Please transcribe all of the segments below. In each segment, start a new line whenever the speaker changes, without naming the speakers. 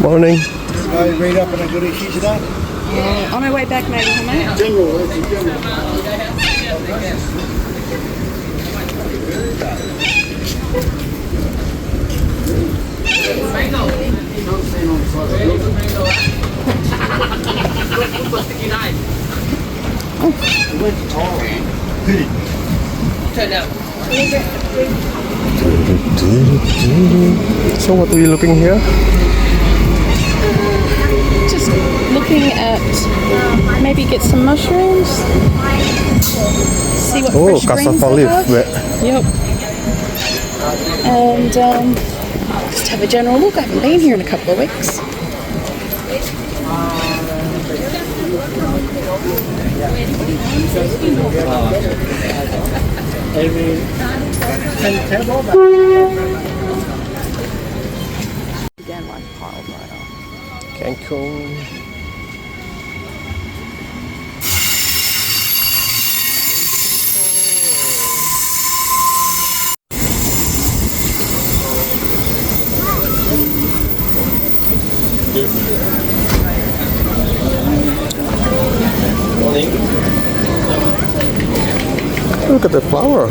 Morning.
Read up on a good issue today.
On our way back, maybe, mate.
So what are you looking here?
Just looking at maybe get some mushrooms. See what
Oh,
fresh greens
cassava
they
leaf.
have. Yep. And just have a general look. I haven't been here in a couple of weeks. Again, like piled right up.
Cancun. Look at the flower.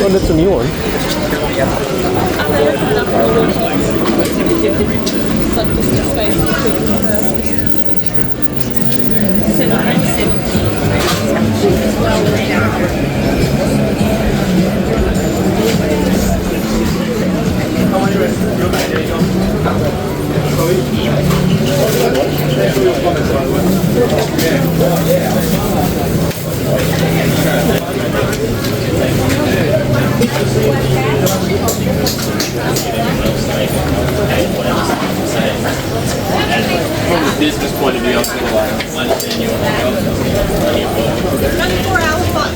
Oh, that's a new one.
From a business point of view, I feel like I understand you.
24-hour fun.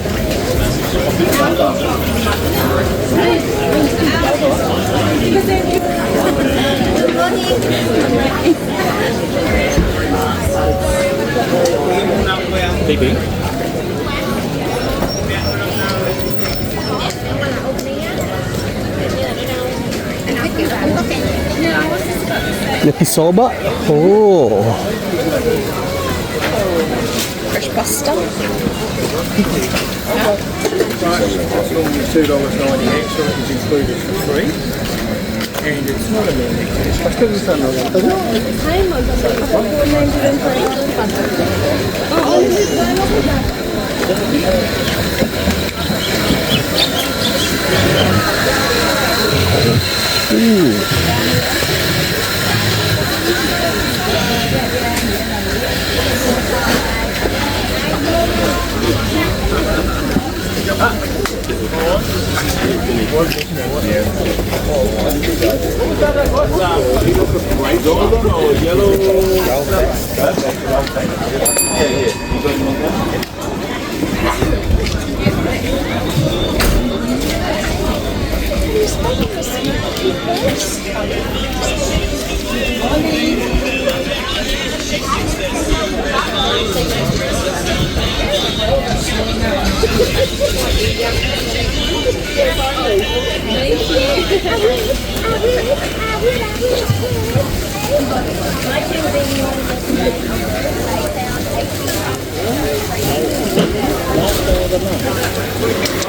Big.
Yakisoba? Oh.
Fresh pasta.
$2.90 extra is included for free. And it's not a meal.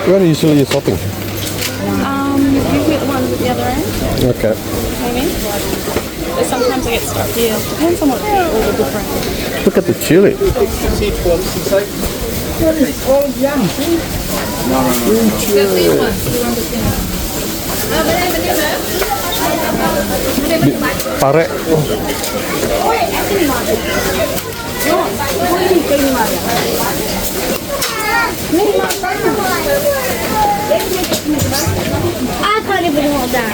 Where are you usually shopping?
Usually the ones at the other end.
Okay.
Maybe. But sometimes I get stuck here. Depends on what all the different.
Look at the chili. Pare.
I can't even hold that.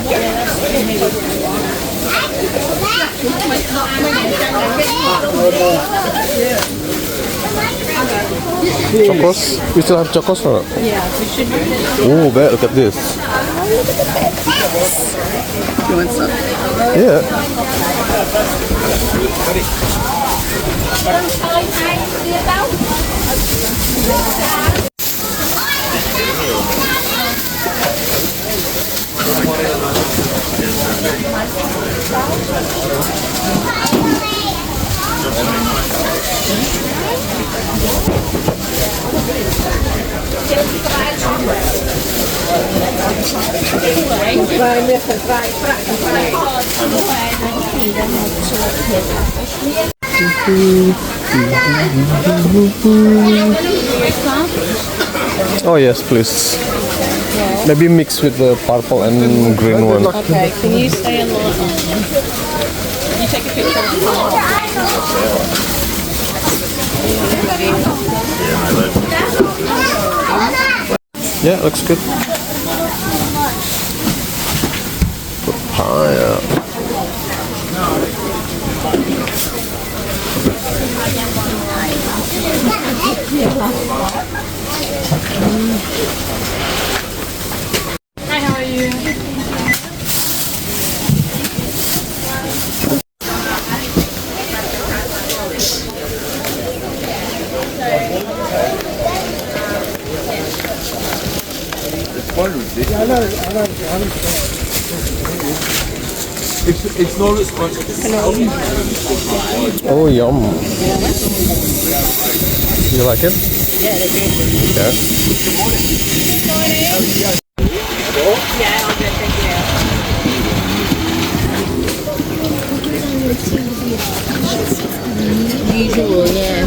Chocos? We still have chocos or not?
Yeah, we should do.
Oh, bet, look at this.
You want some?
Yeah. Oh yes, please. Maybe mix with the purple and green one.
Okay, can you stay in line? You take a picture of the
Yeah, looks good. Papaya.
Hi, how are you?
It's not as much as
Oh, yum. You like it?
Yeah, they're good.
Yeah.
Yeah, I'll go check it out. Usual, yeah.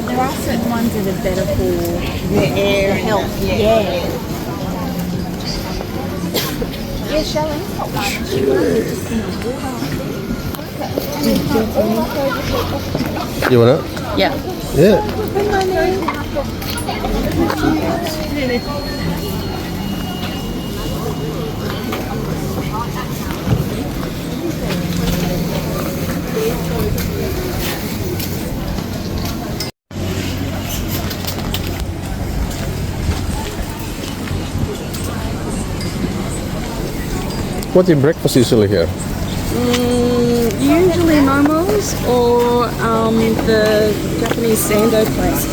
There are certain ones that are better for your air health. Yeah. Yeah, Shelley's got one. She wanted to see
You want it?
Yeah.
Yeah. What's your breakfast usually here?
Usually momos or the Japanese sando place.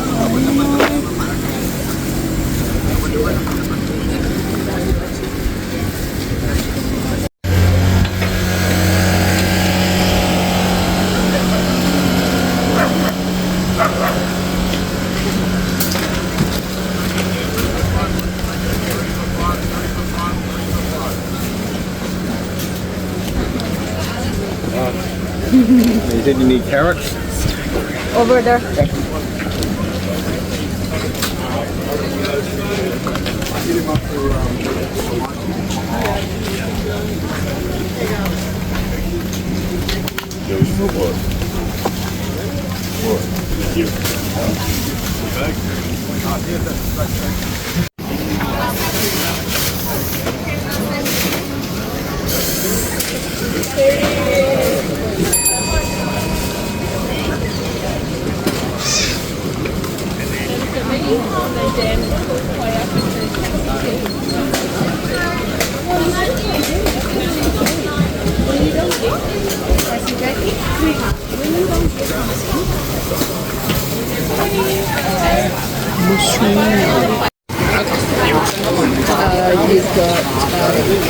You said you need carrots?
Over there. You've got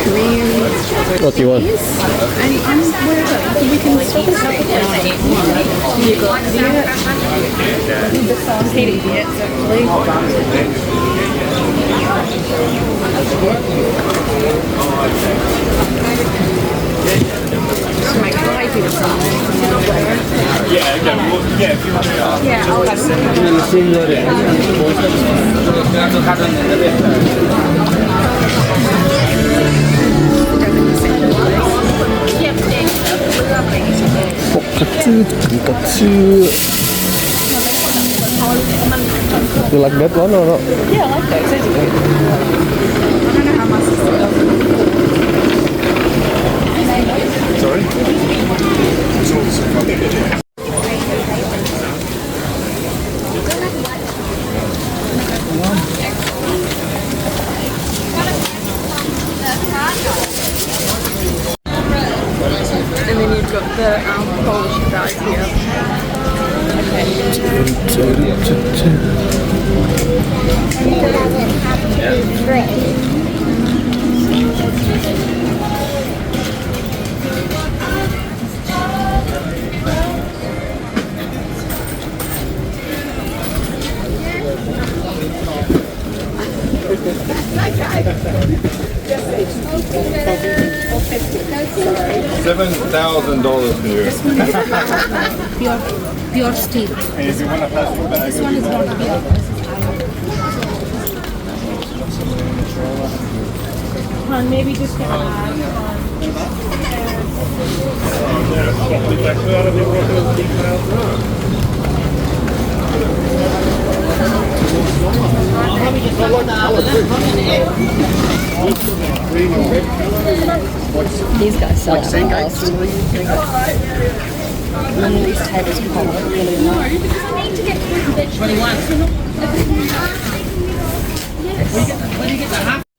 Korean
What do you want?
and whatever. We can stop and stop again. You've got the sauce heating diets actually. So my crazy or something.
Yeah, okay. Well, yeah, if you want to.
Yeah, I'll have some.
Tonkatsu, tonkatsu. You like that one or not?
Yeah, I like those. Those are good. I don't know how my sister does it. the Polish guys here.
$7,000 here.
Pure steel.
And if you want a plastic bag,
This one is not pure. Maybe just
These guys sell out fast. None of these tables are really nice.
21.